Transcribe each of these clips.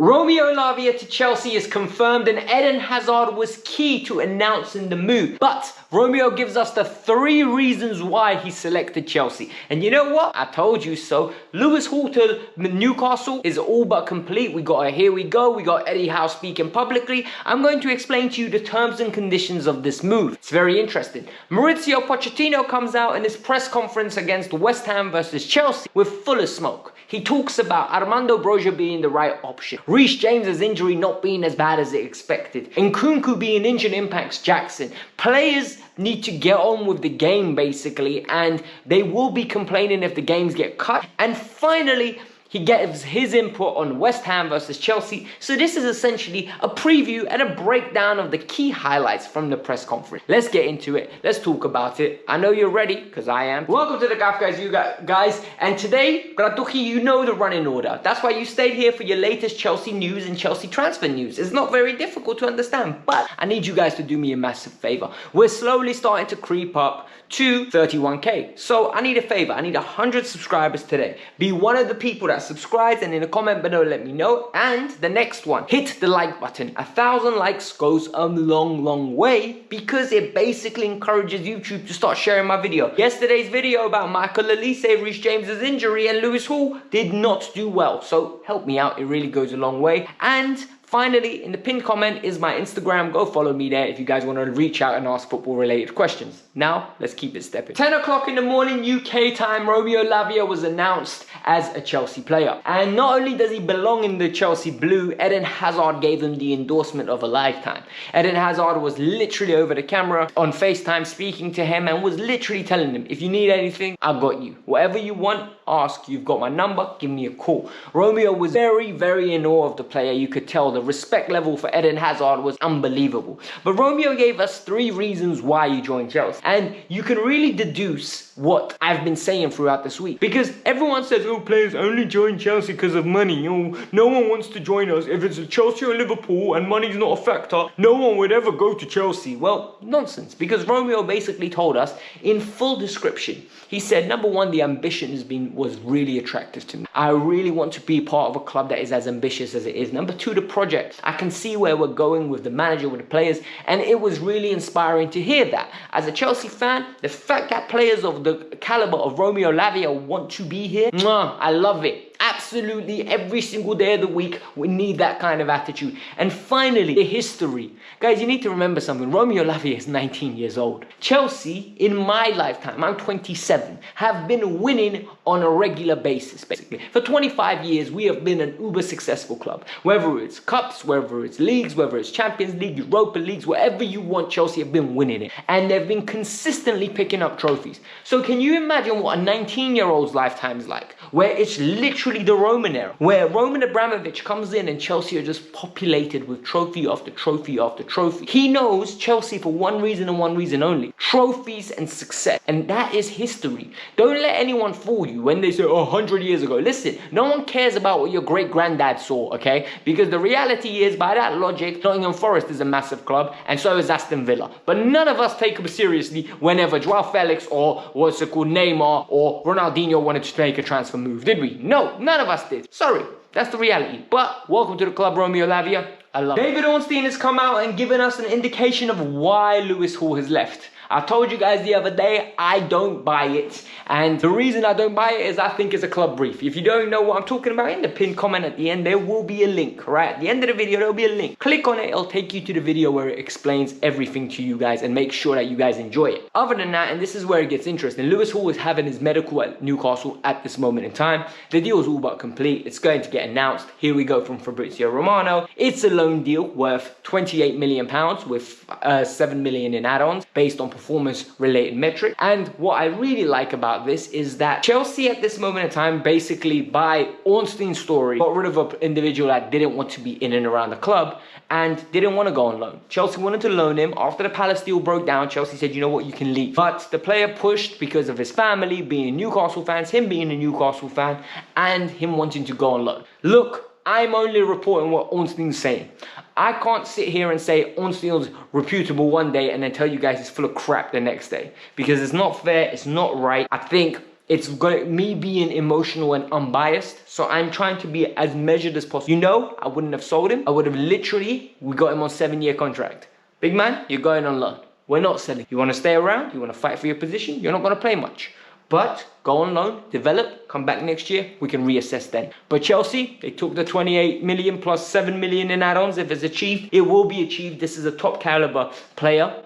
Romeo Lavia to Chelsea is confirmed, and Eden Hazard was key to announcing the move. But Romeo gives us the 3 reasons why he selected Chelsea. And you know what? I told you so. Lewis Hall to Newcastle is all but complete. We got a here we go. We got Eddie Howe speaking publicly. I'm going to explain to you the terms and conditions of this move. It's very interesting. Mauricio Pochettino comes out in his press conference against West Ham versus Chelsea with full of smoke. He talks about Armando Broja being the right option, Reece James's injury not being as bad as expected, and Nkunku being injured impacts Jackson. Players need to get on with the game basically, and they will be complaining if the games get cut. And finally, he gives his input on West Ham versus Chelsea. So this is essentially a preview and a breakdown of the key highlights from the press conference. Let's get into it. Let's talk about it. I know you're ready, because I am. Welcome to the Kavkas View, guys. And today, Gratuchi, you know the running order. That's why you stayed here for your latest Chelsea news and Chelsea transfer news. It's not very difficult to understand, but I need you guys to do me a massive favor. We're slowly starting to creep up to 31k. So I need a favor. I need 100 subscribers today. Be one of the people that subscribes, and in the comment below let me know. And the next one, hit the like button. 1,000 likes goes a long way, because it basically encourages YouTube to start sharing my video. Yesterday's video about Michael Olise, Reece James's injury, and Lewis Hall did not do well, so help me out. It really goes a long way. And finally, in the pinned comment is my Instagram. Go follow me there if you guys want to reach out and ask football related questions. Now, let's keep it stepping. 10 o'clock in the morning UK time, Romeo Lavia was announced as a Chelsea player. And not only does he belong in the Chelsea blue, Eden Hazard gave him the endorsement of a lifetime. Eden Hazard was literally over the camera on FaceTime speaking to him and was literally telling him, if you need anything, I've got you. Whatever you want, ask. You've got my number, give me a call. Romeo was very in awe of the player. You could tell the respect level for Eden Hazard was unbelievable. But Romeo gave us 3 reasons why he joined Chelsea. And you can really deduce what I've been saying throughout this week. Because everyone says, oh, players only join Chelsea because of money. Oh, no one wants to join us. If it's Chelsea or Liverpool and money's not a factor, no one would ever go to Chelsea. Well, nonsense. Because Romeo basically told us in full description. He said, number 1, the ambition was really attractive to me. I really want to be part of a club that is as ambitious as it is. Number 2, the project. I can see where we're going with the manager, with the players, and it was really inspiring to hear that. As a Chelsea fan, the fact that players of the caliber of Romeo Lavia want to be here, I love it. Absolutely, every single day of the week, we need that kind of attitude. And finally, the history. Guys, you need to remember something. Romeo Lavia is 19 years old. Chelsea, in my lifetime, I'm 27, have been winning on a regular basis, basically. For 25 years, we have been an uber successful club. Whether it's cups, whether it's leagues, whether it's Champions League, Europa Leagues, whatever you want, Chelsea have been winning it. And they've been consistently picking up trophies. So can you imagine what a 19-year-old's lifetime is like? Where it's literally the Roman era, where Roman Abramovich comes in and Chelsea are just populated with trophy after trophy after trophy. He knows Chelsea for one reason and one reason only: trophies and success. And that is history. Don't let anyone fool you when they say, oh, 100 years ago. Listen, no one cares about what your great-granddad saw, okay? Because the reality is, by that logic, Nottingham Forest is a massive club, and so is Aston Villa. But none of us take them seriously whenever Joao Felix or Neymar or Ronaldinho wanted to make a transfer move, did we? No, none of us did. Sorry, that's the reality. But welcome to the club, Romeo Lavia. I love it. David Ornstein has come out and given us an indication of why Lewis Hall has left. I told you guys the other day, I don't buy it. And the reason I don't buy it is I think it's a club brief. If you don't know what I'm talking about, in the pinned comment at the end, there will be a link, right? At the end of the video, there'll be a link. Click on it, it'll take you to the video where it explains everything to you guys and make sure that you guys enjoy it. Other than that, and this is where it gets interesting, Lewis Hall is having his medical at Newcastle at this moment in time. The deal is all but complete. It's going to get announced. Here we go from Fabrizio Romano. It's a loan deal worth £28 million with 7 million in add-ons based on performance-related metrics. And what I really like about this is that Chelsea at this moment in time, basically by Ornstein's story, got rid of an individual that didn't want to be in and around the club and didn't want to go on loan. Chelsea wanted to loan him. After the Palace deal broke down, Chelsea said, you know what, you can leave. But the player pushed because of his family being Newcastle fans, him being a Newcastle fan, and him wanting to go on loan. Look, I'm only reporting what Ornstein's saying. I can't sit here and say Ornstein's reputable one day and then tell you guys it's full of crap the next day. Because it's not fair, it's not right. I think it's going me being emotional and unbiased. So I'm trying to be as measured as possible. You know, I wouldn't have sold him. I would have literally, we got him on 7-year contract. Big man, you're going on loan. We're not selling. You want to stay around? You want to fight for your position? You're not going to play much. But go on loan, develop, come back next year, we can reassess then. But Chelsea, they took the 28 million plus 7 million in add-ons. If it's achieved, it will be achieved. This is a top caliber player.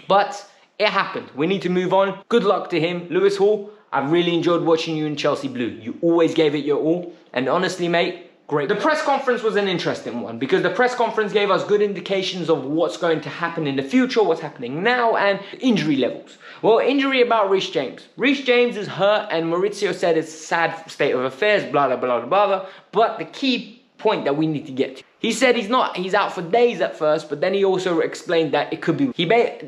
But it happened. We need to move on. Good luck to him. Lewis Hall, I've really enjoyed watching you in Chelsea Blue. You always gave it your all. And honestly, mate, great. The press conference was an interesting one because the press conference gave us good indications of what's going to happen in the future, what's happening now, and injury levels. Well, injury about Reece James. Reece James is hurt, and Maurizio said it's a sad state of affairs, blah, blah, blah, blah, blah. But the key point that we need to get to. He said he's out for days at first, but then he also explained that it could be,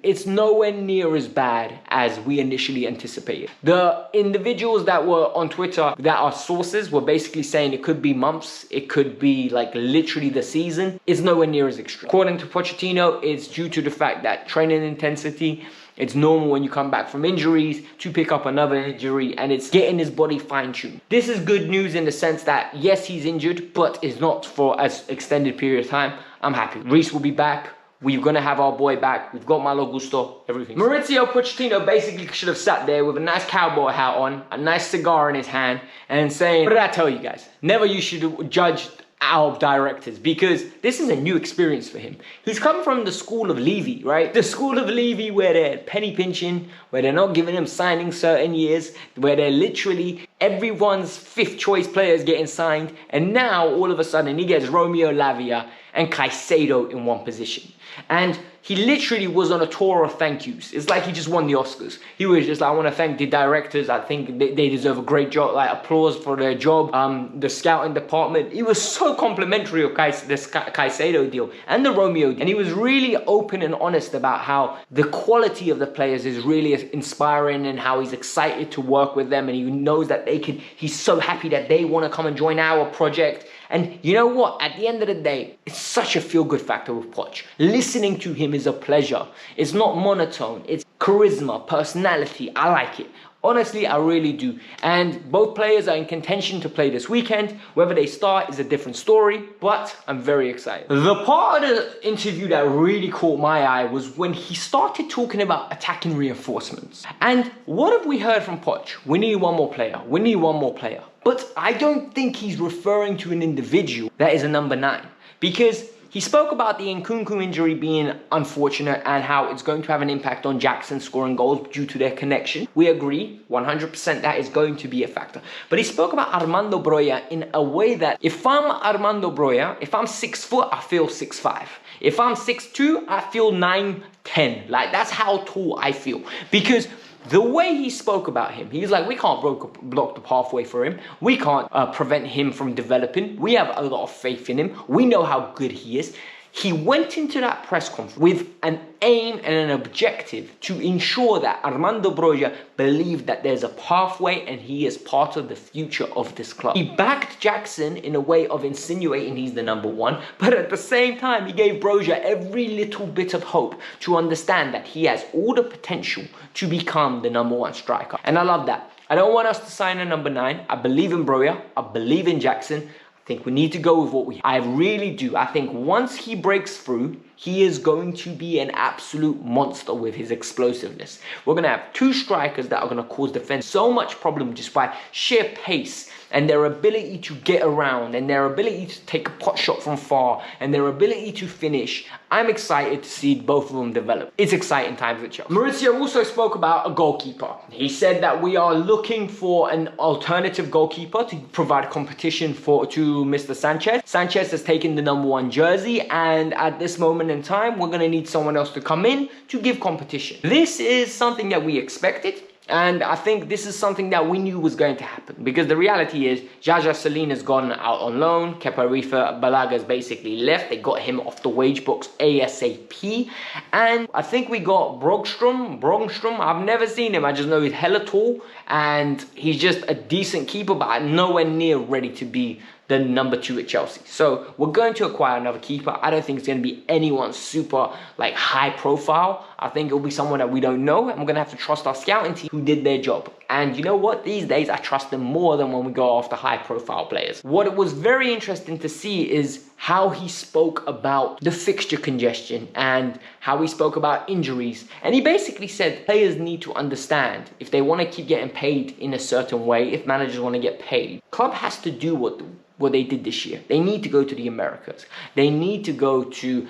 it's nowhere near as bad as we initially anticipated. The individuals that were on Twitter that are sources were basically saying it could be months, it could be like literally the season. It's nowhere near as extreme. According to Pochettino, it's due to the fact that training intensity, it's normal when you come back from injuries to pick up another injury, and it's getting his body fine-tuned. This is good news in the sense that, yes, he's injured, but it's not for as extended period of time. I'm happy. Reece will be back. We're going to have our boy back. We've got Malo Gusto, everything. Maurizio Pochettino basically should have sat there with a nice cowboy hat on, a nice cigar in his hand, and saying, what did I tell you guys? Never you should judge our directors, because this is a new experience for him. He's come from the school of Levy, right? The school of Levy where they're penny pinching, where they're not giving him signing certain years, where they're literally everyone's 5th choice players getting signed, and now all of a sudden he gets Romeo Lavia and Caicedo in one position. And he literally was on a tour of thank yous. It's like he just won the Oscars. He was just like, I want to thank the directors. I think they deserve a great job, like applause for their job. The scouting department. He was so complimentary of this Caicedo deal and the Romeo. And he was really open and honest about how the quality of the players is really inspiring and how he's excited to work with them. And he knows that he's so happy that they want to come and join our project. And you know what? At the end of the day, it's such a feel-good factor with Poch. Listening to him is a pleasure. It's not monotone. It's charisma, personality. I like it. Honestly, I really do. And both players are in contention to play this weekend. Whether they start is a different story, but I'm very excited. The part of the interview that really caught my eye was when he started talking about attacking reinforcements. And what have we heard from Poch? We need one more player. We need one more player. But I don't think he's referring to an individual that is a number 9. Because he spoke about the Nkunku injury being unfortunate and how it's going to have an impact on Jackson scoring goals due to their connection. We agree, 100% that is going to be a factor. But he spoke about Armando Broja in a way that if I'm Armando Broja, if I'm 6 foot, I feel 6'5". If I'm 6'2", I feel 9'10". Like, that's how tall I feel. Because the way he spoke about him, he's like, we can't block the pathway for him. We can't prevent him from developing. We have a lot of faith in him. We know how good he is. He went into that press conference with an aim and an objective to ensure that Armando Broja believed that there's a pathway and he is part of the future of this club. He backed Jackson in a way of insinuating he's the number 1, but at the same time, he gave Broja every little bit of hope to understand that he has all the potential to become the number 1 striker. And I love that. I don't want us to sign a number 9. I believe in Broja. I believe in Jackson. I think we need to go with what we have. I really do. I think once he breaks through, he is going to be an absolute monster with his explosiveness. We're going to have 2 strikers that are going to cause defense so much problem just by sheer pace and their ability to get around and their ability to take a pot shot from far and their ability to finish. I'm excited to see both of them develop. It's exciting times at Chelsea. Maurizio also spoke about a goalkeeper. He said that we are looking for an alternative goalkeeper to provide competition to Mr. Sanchez. Sanchez has taken the number 1 jersey, and at this moment in time, we're going to need someone else to come in to give competition. This is something that we expected. And I think this is something that we knew was going to happen, because the reality is Jaja Salina's gone out on loan. Kepa Balaga's basically left. They got him off the wage box ASAP. And I think we got Brogstrom. I've never seen him. I just know he's hella tall and he's just a decent keeper, but nowhere near ready to be the number 2 at Chelsea. So we're going to acquire another keeper. I don't think it's going to be anyone super like high profile. I think it'll be someone that we don't know, and we're going to have to trust our scouting team who did their job. And you know what? These days I trust them more than when we go after high profile players. What was very interesting to see is how he spoke about the fixture congestion and how he spoke about injuries. And he basically said players need to understand if they want to keep getting paid in a certain way, if managers want to get paid, club has to do what they did this year. They need to go to the Americas. They need to go to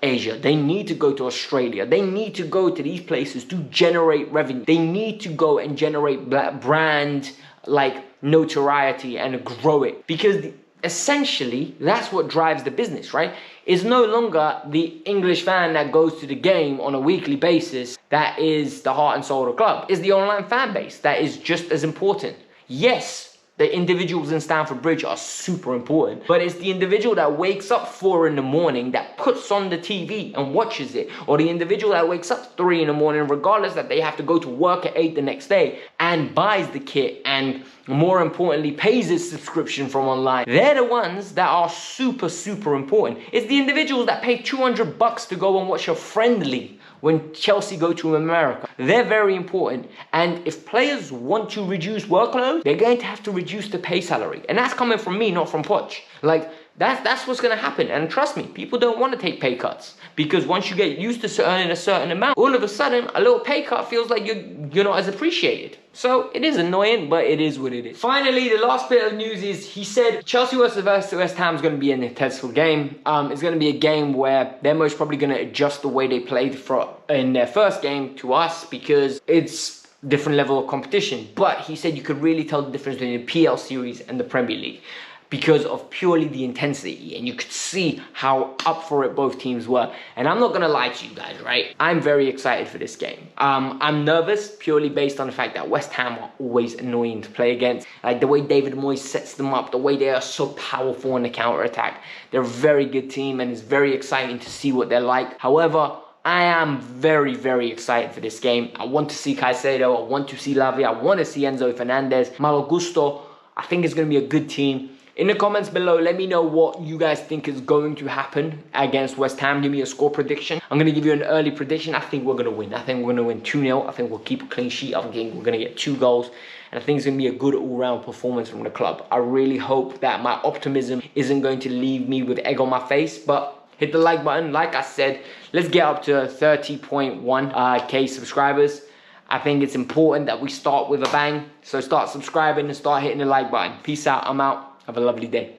Asia. They need to go to Australia. They need to go to these places to generate revenue. They need to go and generate brand like notoriety and grow it, because essentially that's what drives the business, right? It's no longer the English fan that goes to the game on a weekly basis that is the heart and soul of the club. It's the online fan base that is just as important. Yes, the individuals in Stamford Bridge are super important, but it's the individual that wakes up 4 in the morning that puts on the TV and watches it, or the individual that wakes up 3 in the morning regardless that they have to go to work at 8 the next day and buys the kit and more importantly pays his subscription from online. They're the ones that are super important. It's the individuals that pay $200 to go and watch a friendly when Chelsea go to America. They're very important. And if players want to reduce workload, they're going to have to reduce the pay salary. And that's coming from me, not from Poch. Like, that's what's going to happen. And trust me, people don't want to take pay cuts, because once you get used to earning a certain amount, all of a sudden a little pay cut feels like you're not as appreciated. So it is annoying, but it is what it is. Finally, the last bit of news is he said Chelsea versus West Ham is going to be an intense game. It's going to be a game where they're most probably going to adjust the way they played in their first game to us, because it's different level of competition. But he said you could really tell the difference between the PL series and the Premier League, because of purely the intensity, and you could see how up for it both teams were. And I'm not gonna lie to you guys, right? I'm very excited for this game. I'm nervous purely based on the fact that West Ham are always annoying to play against. Like the way David Moyes sets them up, the way they are so powerful in the counter-attack. They're a very good team, and it's very exciting to see what they're like. However, I am very excited for this game. I want to see Caicedo, I want to see Lavia, I want to see Enzo Fernandez, Malo Gusto. I think it's gonna be a good team. In the comments below, let me know what you guys think is going to happen against West Ham. Give me a score prediction. I'm going to give you an early prediction. I think we're going to win. I think we're going to win 2-0. I think we'll keep a clean sheet. I think we're going to get 2 goals. And I think it's going to be a good all-round performance from the club. I really hope that my optimism isn't going to leave me with egg on my face. But hit the like button. Like I said, let's get up to 30.1k subscribers. I think it's important that we start with a bang. So start subscribing and start hitting the like button. Peace out. I'm out. Have a lovely day.